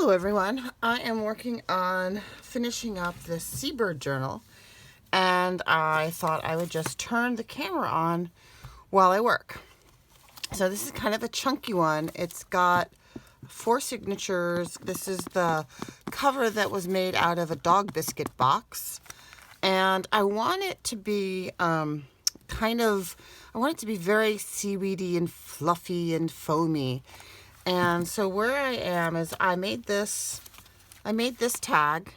Hello everyone, I am working on finishing up this seabird journal, and I thought I would just turn the camera on while I work. So this is kind of a chunky one. It's got 4 signatures. This is the cover that was made out of a dog biscuit box, and I want it to be I want it to be very seaweedy and fluffy and foamy. And so where I am is I made this tag,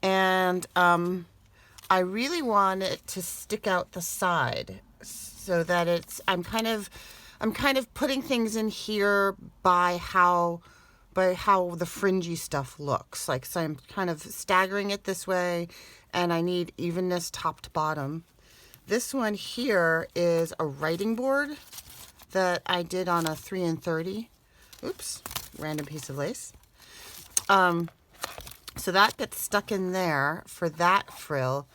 and I really want it to stick out the side so that I'm kind of putting things in here by how the fringy stuff looks like. So I'm kind of staggering it this way, and I need evenness top to bottom. This one here is a writing board that I did on a 3 and 30. Oops, random piece of lace. So that gets stuck in there for that frill.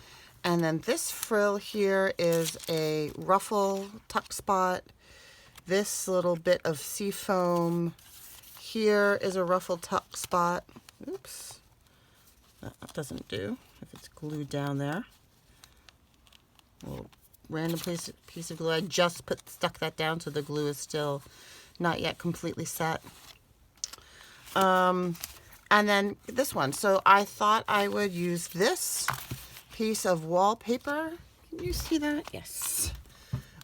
And then this frill here is a ruffle tuck spot. This little bit of sea foam here is a ruffle tuck spot. Oops, that doesn't do if it's glued down there. Little random piece of glue. I just stuck that down, so the glue is still not yet completely set. And then this one. So I thought I would use this piece of wallpaper. Can you see that? Yes.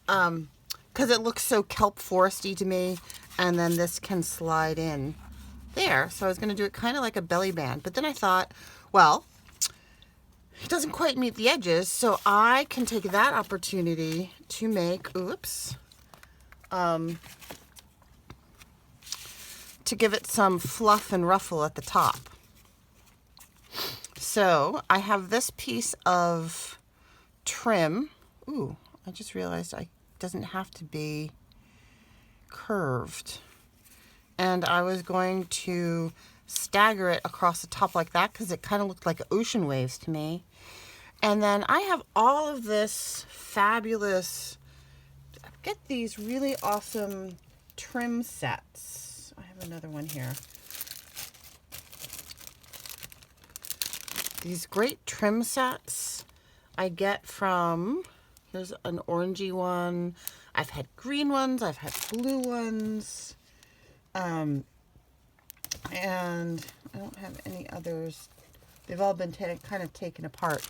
Because it looks so kelp foresty to me, and then this can slide in there. So I was going to do it kind of like a belly band, but then I thought, well, it doesn't quite meet the edges, so I can take that opportunity to make, to give it some fluff and ruffle at the top. So I have this piece of trim. Ooh, I just realized it doesn't have to be curved. And I was going to stagger it across the top like that because it kind of looked like ocean waves to me. And then I have all of this fabulous, get these really awesome trim sets. I have another one here. These great trim sets I get from, here's an orangey one. I've had green ones, I've had blue ones. And I don't have any others. They've all been kind of taken apart.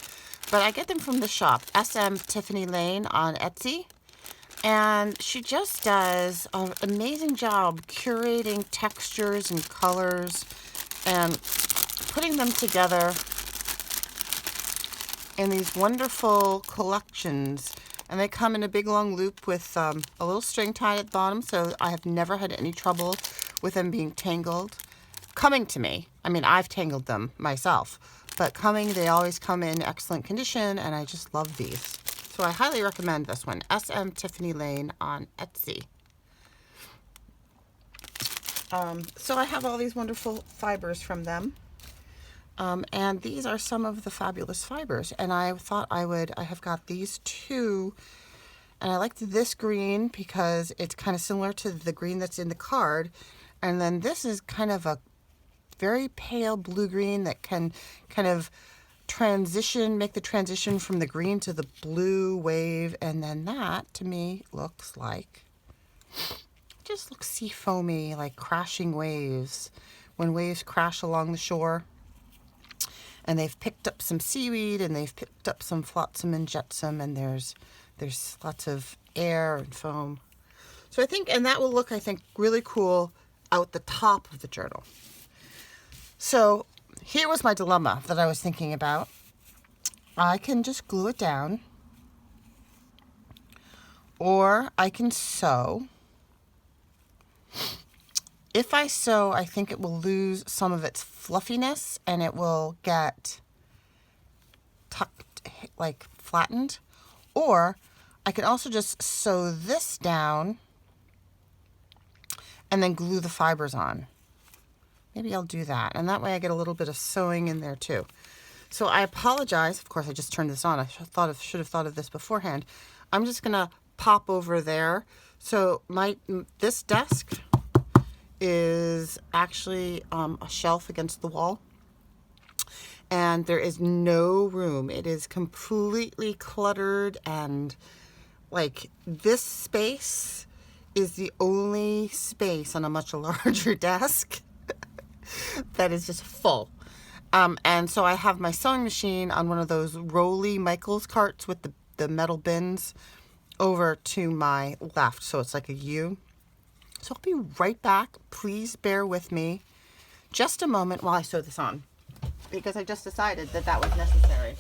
But I get them from the shop, SM Tiffany Lane on Etsy. And she just does an amazing job curating textures and colors and putting them together in these wonderful collections. And they come in a big long loop with a little string tied at the bottom, so I have never had any trouble with them being tangled. Coming to me, I mean, I've tangled them myself, but they always come in excellent condition, and I just love these. So I highly recommend this one, SM Tiffany Lane on Etsy. So I have all these wonderful fibers from them, and these are some of the fabulous fibers, and I thought I have got these two, and I liked this green because it's kind of similar to the green that's in the card, and then this is kind of a very pale blue-green that can kind of make the transition from the green to the blue wave, and then that, to me, looks sea foamy, like crashing waves. When waves crash along the shore, and they've picked up some seaweed, and they've picked up some flotsam and jetsam, and there's lots of air and foam. So I think, and that will look, I think, really cool out the top of the journal. So here was my dilemma that I was thinking about. I can just glue it down, or I can sew. If I sew, I think it will lose some of its fluffiness, and it will get tucked, like flattened. Or I can also just sew this down and then glue the fibers on. Maybe I'll do that, and that way I get a little bit of sewing in there too. So I apologize. Of course, I just turned this on. I should have thought of this beforehand. I'm just gonna pop over there. So this desk is actually a shelf against the wall, and there is no room. It is completely cluttered, and like this space is the only space on a much larger desk that is just full. And so I have my sewing machine on one of those rolly Michaels carts with the metal bins over to my left. So it's like a U. So I'll be right back. Please bear with me just a moment while I sew this on, because I just decided that that was necessary.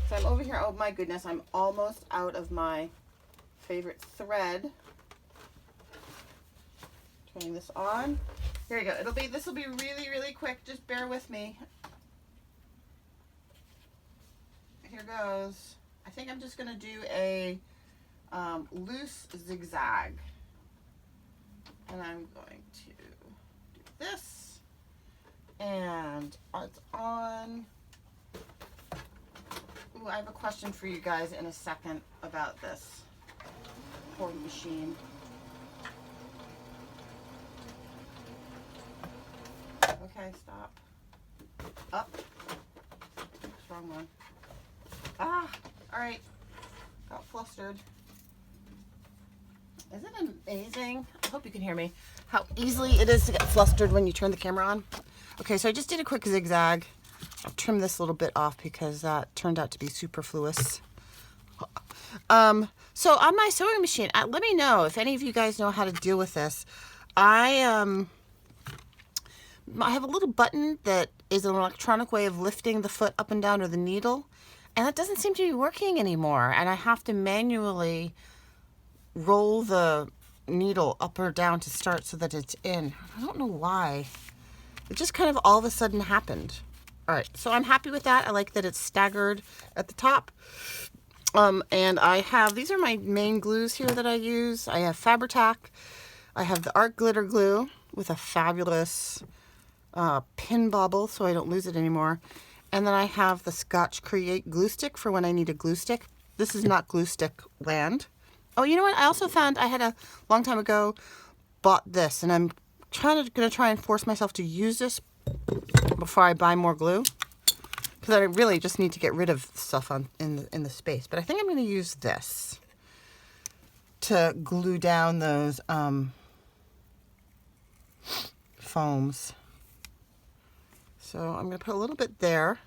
So I'm over here. Oh my goodness, I'm almost out of my favorite thread. Turning this on. Here we go. This will be really, really quick. Just bear with me. Here goes. I think I'm just going to do a loose zigzag. And I'm going to do this. And it's on. Ooh, I have a question for you guys in a second about this poor machine. Okay, stop. Up. Oops, wrong one. Ah, all right. Got flustered. Isn't it amazing? I hope you can hear me. How easily it is to get flustered when you turn the camera on. Okay, so I just did a quick zigzag. I'll trim this little bit off because that turned out to be superfluous. So on my sewing machine, let me know if any of you guys know how to deal with this. I have a little button that is an electronic way of lifting the foot up and down, or the needle, and that doesn't seem to be working anymore. And I have to manually roll the needle up or down to start so that it's in. I don't know why. It just kind of all of a sudden happened. All right, so I'm happy with that. I like that it's staggered at the top. And I have, these are my main glues here that I use. I have Fabri-Tac. I have the Art Glitter Glue with a fabulous pin bobble so I don't lose it anymore. And then I have the Scotch Create glue stick for when I need a glue stick. This is not glue stick land. Oh, you know what? I also found, I had a long time ago bought this, and I'm going to try and force myself to use this before I buy more glue, because I really just need to get rid of stuff in the space. But I think I'm going to use this to glue down those foams. So I'm going to put a little bit there.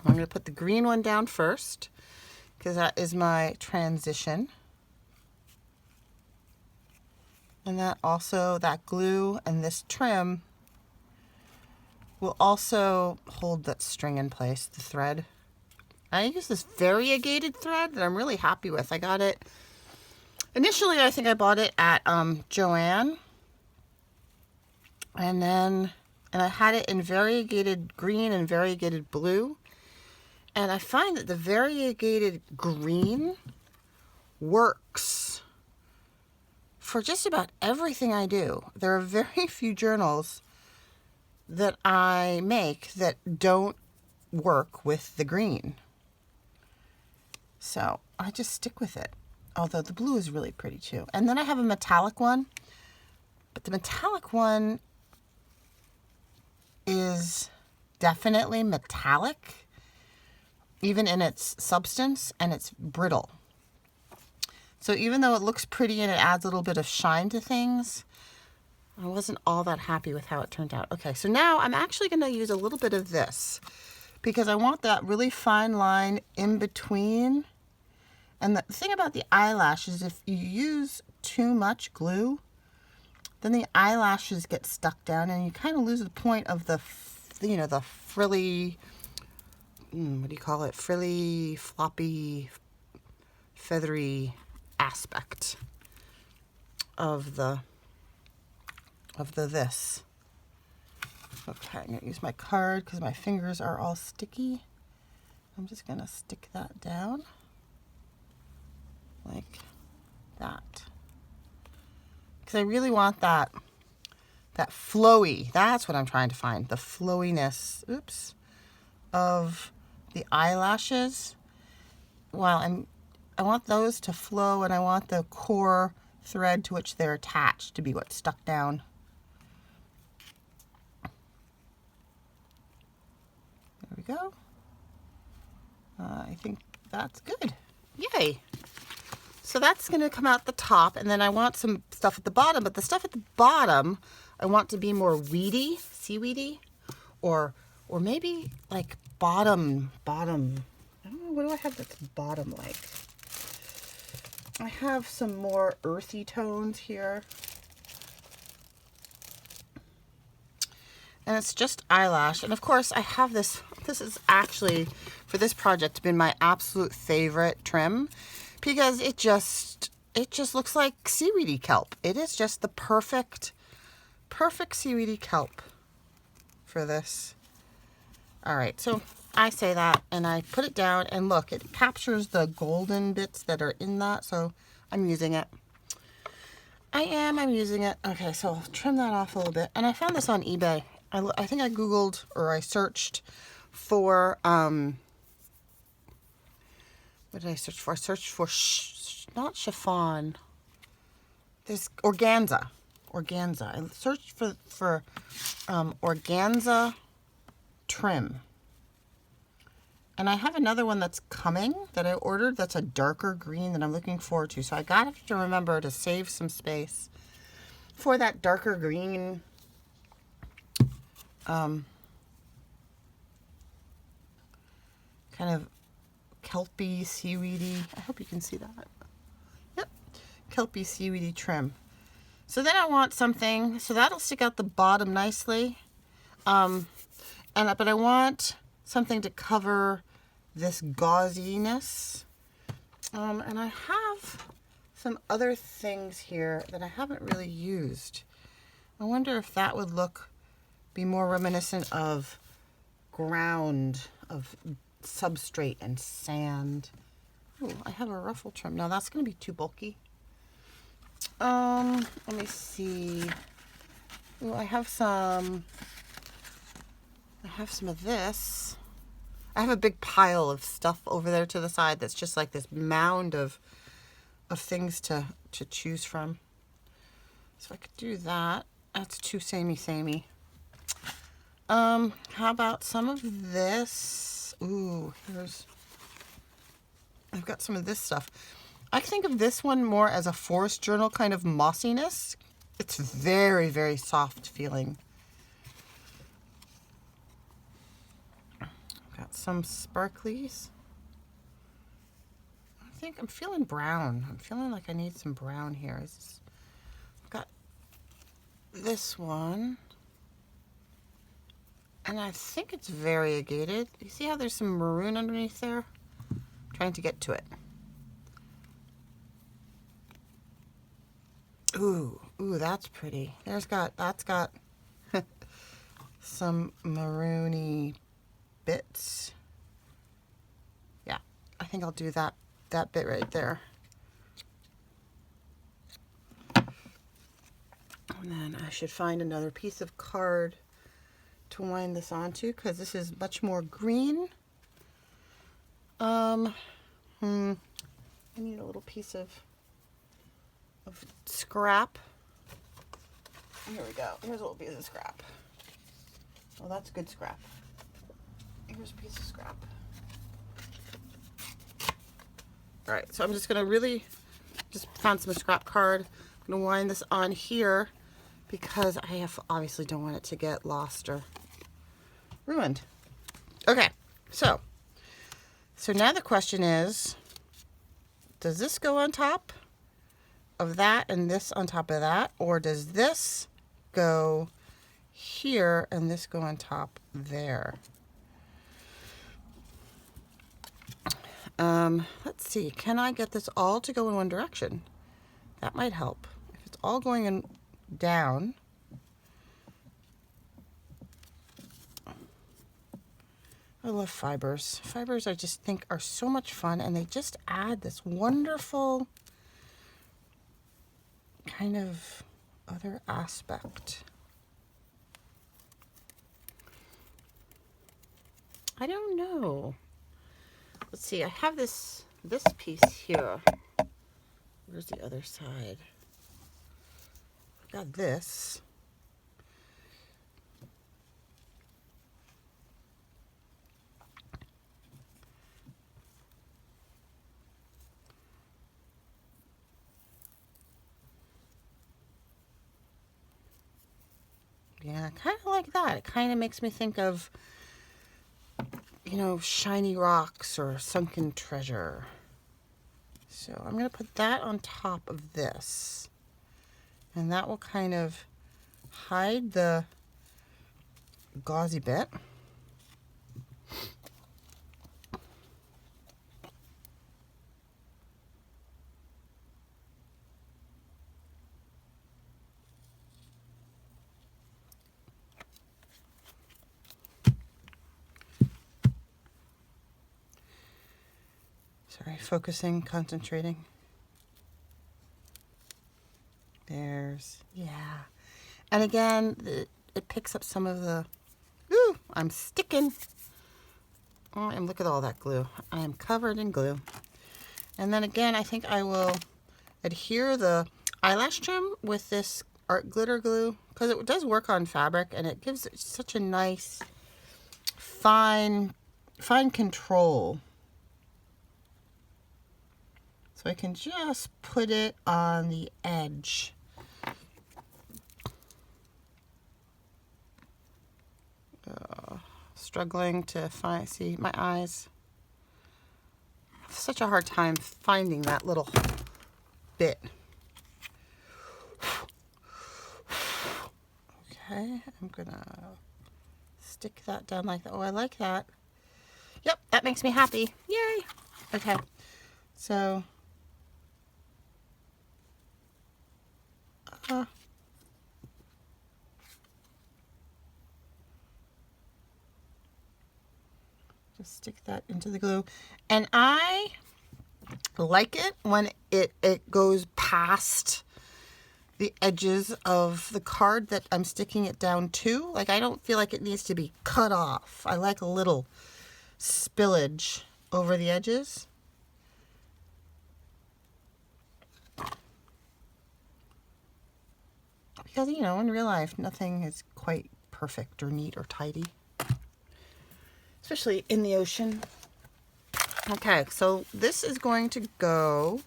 I'm going to put the green one down first, because that is my transition. And that also, that glue and this trim will also hold that string in place, the thread. I use this variegated thread that I'm really happy with. I got it, initially I think I bought it at Joann. And I had it in variegated green and variegated blue. And I find that the variegated green works for just about everything I do. There are very few journals that I make that don't work with the green. So I just stick with it. Although the blue is really pretty too. And then I have a metallic one. But the metallic one is definitely metallic, even in its substance, and it's brittle. So even though it looks pretty and it adds a little bit of shine to things, I wasn't all that happy with how it turned out. Okay, so now I'm actually going to use a little bit of this, because I want that really fine line in between. And the thing about the eyelash is, if you use too much glue, then the eyelashes get stuck down and you kind of lose the point of the frilly, what do you call it? Frilly, floppy, feathery aspect of this. Okay, I'm going to use my card because my fingers are all sticky. I'm just going to stick that down like that. Because I really want that flowy, that's what I'm trying to find, the flowiness, of the eyelashes. While I want those to flow, and I want the core thread to which they're attached to be what's stuck down. go. I think that's good. Yay. So that's going to come out the top, and then I want some stuff at the bottom, but the stuff at the bottom I want to be more weedy, seaweedy, or maybe like bottom. I don't know, what do I have that's bottom like? I have some more earthy tones here. And it's just eyelash. And of course I have this. This is actually, for this project, been my absolute favorite trim because it just looks like seaweedy kelp. It is just the perfect seaweedy kelp for this. All right, so I say that and I put it down, and look, it captures the golden bits that are in that, so I'm using it. I'm using it. Okay, so I'll trim that off a little bit. And I found this on eBay. I think I Googled, or I searched for, what did I search for? I searched for, not chiffon. There's organza. I searched for organza trim. And I have another one that's coming that I ordered that's a darker green that I'm looking forward to. So I got to remember to save some space for that darker green kind of kelpy, seaweedy. I hope you can see that. Yep, kelpy, seaweedy trim. So then I want something, so that'll stick out the bottom nicely. But I want something to cover this gauziness. And I have some other things here that I haven't really used. I wonder if that would be more reminiscent of ground, of substrate and sand. Oh, I have a ruffle trim. No, that's going to be too bulky. Let me see. Oh, I have some of this. I have a big pile of stuff over there to the side that's just like this mound of things to choose from. So I could do that. That's too samey. How about some of this? Ooh, I've got some of this stuff. I think of this one more as a forest journal kind of mossiness. It's very, very soft feeling. Got some sparklies. I think I'm feeling brown. I'm feeling like I need some brown here. I've got this one. And I think it's variegated. You see how there's some maroon underneath there? I'm trying to get to it. Ooh, that's pretty. That's got some maroony bits. Yeah, I think I'll do that bit right there. And then I should find another piece of card to wind this onto, because this is much more green. I need a little piece of scrap. Here we go. Here's a little piece of scrap. Oh, that's good scrap. Here's a piece of scrap. All right, so I'm just gonna just found some scrap card. I'm gonna wind this on here because I obviously don't want it to get lost or ruined. Okay, so now the question is, does this go on top of that and this on top of that, or does this go here and this go on top there? Let's see, can I get this all to go in one direction? That might help. If it's all going down, I love fibers. Fibers I just think are so much fun, and they just add this wonderful kind of other aspect. I don't know. Let's see, I have this piece here. Where's the other side? I've got this. Yeah, kind of like that. It kind of makes me think of, you know, shiny rocks or sunken treasure. So I'm going to put that on top of this. And that will kind of hide the gauzy bit. Sorry, focusing, concentrating. Yeah. And again, it picks up some of the, ooh, I'm sticking. Oh, and look at all that glue. I am covered in glue. And then again, I think I will adhere the eyelash trim with this art glitter glue because it does work on fabric and it gives it such a nice, fine control. So I can just put it on the edge. Struggling to see my eyes. I have such a hard time finding that little bit. Okay, I'm gonna stick that down like that. Oh, I like that. Yep, that makes me happy. Yay! Okay, so just stick that into the glue. And I like it when it goes past the edges of the card that I'm sticking it down to. Like, I don't feel like it needs to be cut off. I like a little spillage over the edges. Because, you know, in real life, nothing is quite perfect or neat or tidy. Especially in the ocean. Okay, so this is going to go...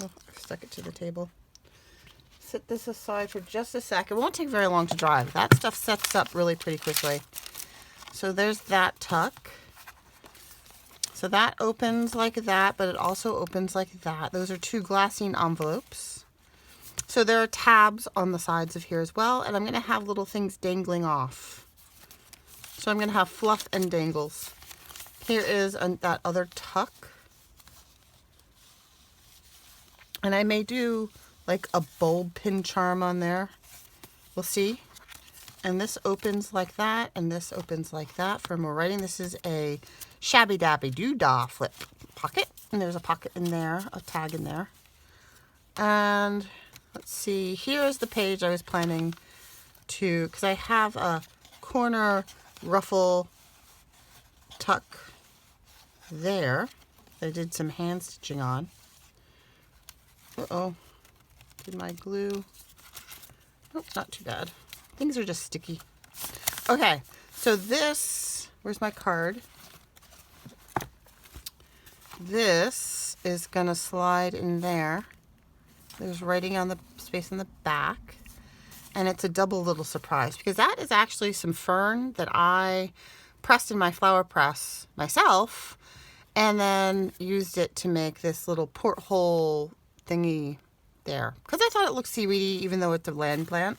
Oh, I stuck it to the table. Set this aside for just a sec. It won't take very long to dry. That stuff sets up really pretty quickly. So there's that tuck. So that opens like that, but it also opens like that. Those are two glassine envelopes. So there are tabs on the sides of here as well, and I'm going to have little things dangling off. So I'm going to have fluff and dangles. Here is that other tuck. And I may do like a bulb pin charm on there. We'll see. And this opens like that, and this opens like that for more writing. This is a shabby dabby doodah flip pocket. And there's a pocket in there, a tag in there. And let's see, here's the page I was planning to, because I have a corner ruffle tuck there that I did some hand stitching on. Uh-oh, did my glue, oh, not too bad. Things are just sticky. Okay, so this, where's my card? This is gonna slide in there. There's writing on the space in the back. And it's a double little surprise because that is actually some fern that I pressed in my flower press myself and then used it to make this little porthole thingy there. Because I thought it looked seaweedy even though it's a land plant.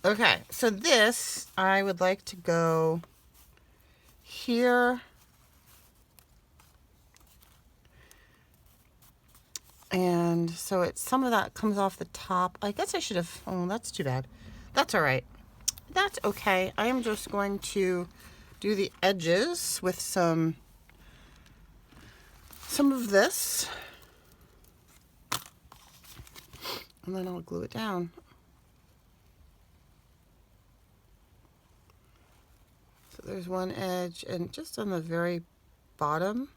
Okay, so this I would like to go here. And so it's some of that comes off the top. I guess I should have, oh, that's too bad. That's all right. That's okay. I am just going to do the edges with some of this. And then I'll glue it down. So there's one edge, and just on the very bottom,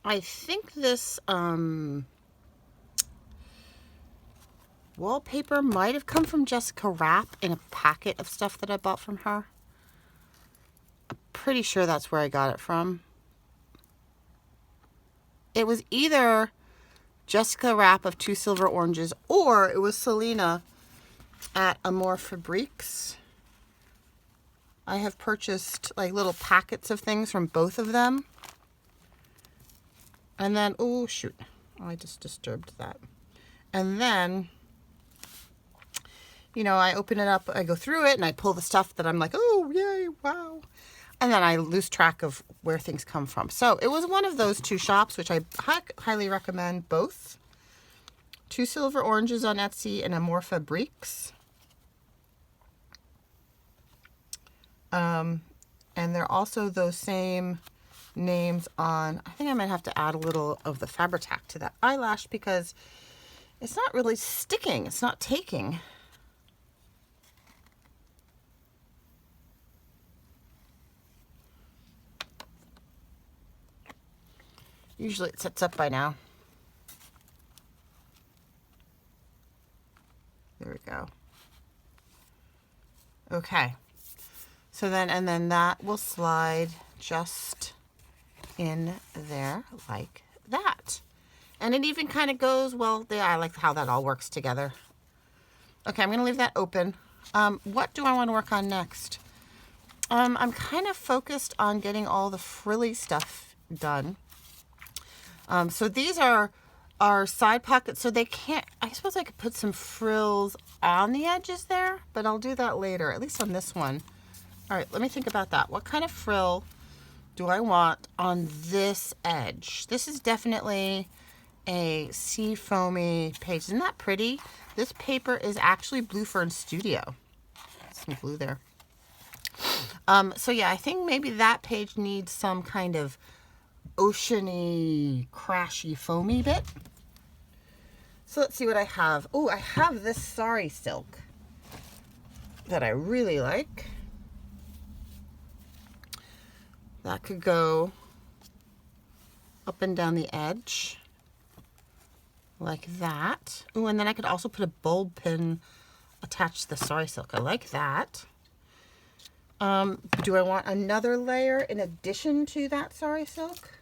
I think this wallpaper might have come from Jessica Rapp in a packet of stuff that I bought from her. I'm pretty sure that's where I got it from. It was either Jessica wrap of 2 silver oranges, or it was Selena at Amore Fabriques. I have purchased like little packets of things from both of them. And then, oh shoot, I just disturbed that. And then, you know, I open it up, I go through it, and I pull the stuff that I'm like, oh, yay, wow. And then I lose track of where things come from. So it was one of those 2 shops, which I highly recommend both. 2 silver oranges on Etsy and Amore Fabriques. And they're also those same names on, I think I might have to add a little of the Fabri-Tac to that eyelash because it's not really sticking. It's not taking. Usually it sets up by now. There we go. Okay. So then, and then that will slide just in there like that. And it even kind of goes, well, yeah, I like how that all works together. Okay, I'm going to leave that open. What do I want to work on next? I'm kind of focused on getting all the frilly stuff done. So these are side pockets, so they can't, I suppose I could put some frills on the edges there, but I'll do that later, at least on this one. All right, let me think about that. What kind of frill do I want on this edge? This is definitely a sea foamy page. Isn't that pretty? This paper is actually Blue Fern Studio. Some blue there. So yeah, I think maybe that page needs some kind of oceany, crashy, foamy bit. So let's see what I have. Oh, I have this sari silk that I really like. That could go up and down the edge like that. Oh, and then I could also put a bulb pin attached to the sari silk. I like that. Do I want another layer in addition to that sari silk?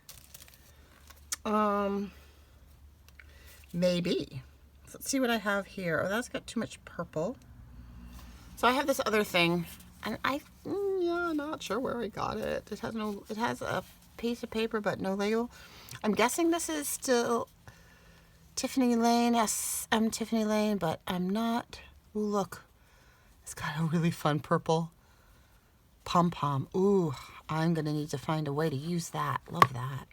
Maybe. Let's see what I have here. Oh, that's got too much purple. So I have this other thing, and yeah, not sure where I got it. It has a piece of paper, but no label. I'm guessing this is still Tiffany Lane, SM Tiffany Lane, but I'm not. Ooh, look. It's got a really fun purple pom-pom. Ooh, I'm going to need to find a way to use that. Love that.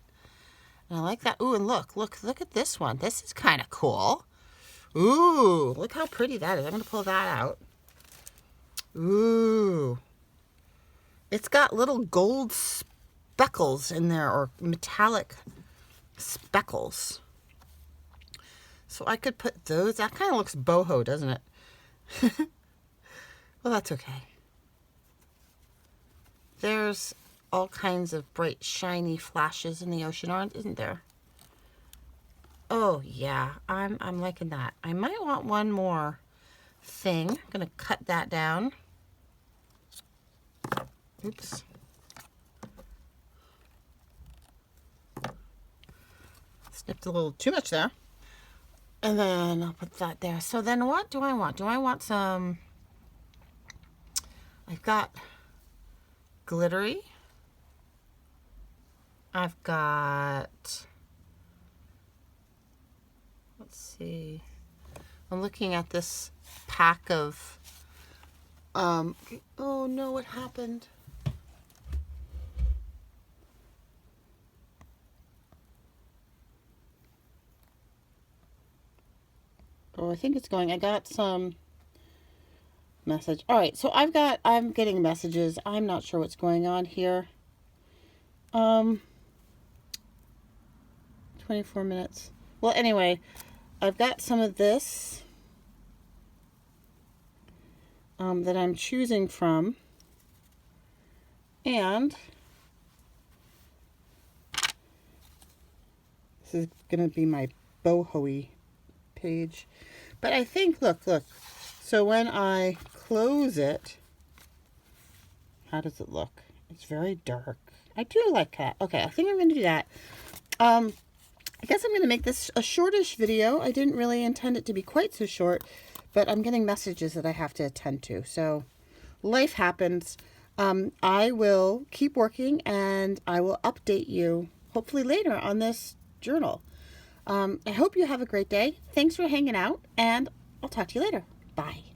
And I like that. Ooh, and look at this one. This is kind of cool. Ooh, look how pretty that is. I'm going to pull that out. Ooh. It's got little gold speckles in there, or metallic speckles. So I could put those. That kind of looks boho, doesn't it? Well, that's okay. There's all kinds of bright, shiny flashes in the ocean, isn't there? Oh, yeah. I'm liking that. I might want one more thing. I'm going to cut that down. Oops. Snipped a little too much there. And then I'll put that there. So then what do I want? Do I want some... I've got glittery. I've got... Let's see. I'm looking at this pack of... oh no, what happened? Oh, I think it's going. I got some message. All right, so I'm getting messages. I'm not sure what's going on here. 24 minutes. Well, anyway, I've got some of this that I'm choosing from. And this is going to be my boho-y page. But I think, look. So when I close it, how does it look? It's very dark. I do like that. Okay, I think I'm going to do that. I guess I'm going to make this a shortish video. I didn't really intend it to be quite so short, but I'm getting messages that I have to attend to. So life happens. I will keep working and I will update you hopefully later on this journal. I hope you have a great day. Thanks for hanging out, and I'll talk to you later. Bye.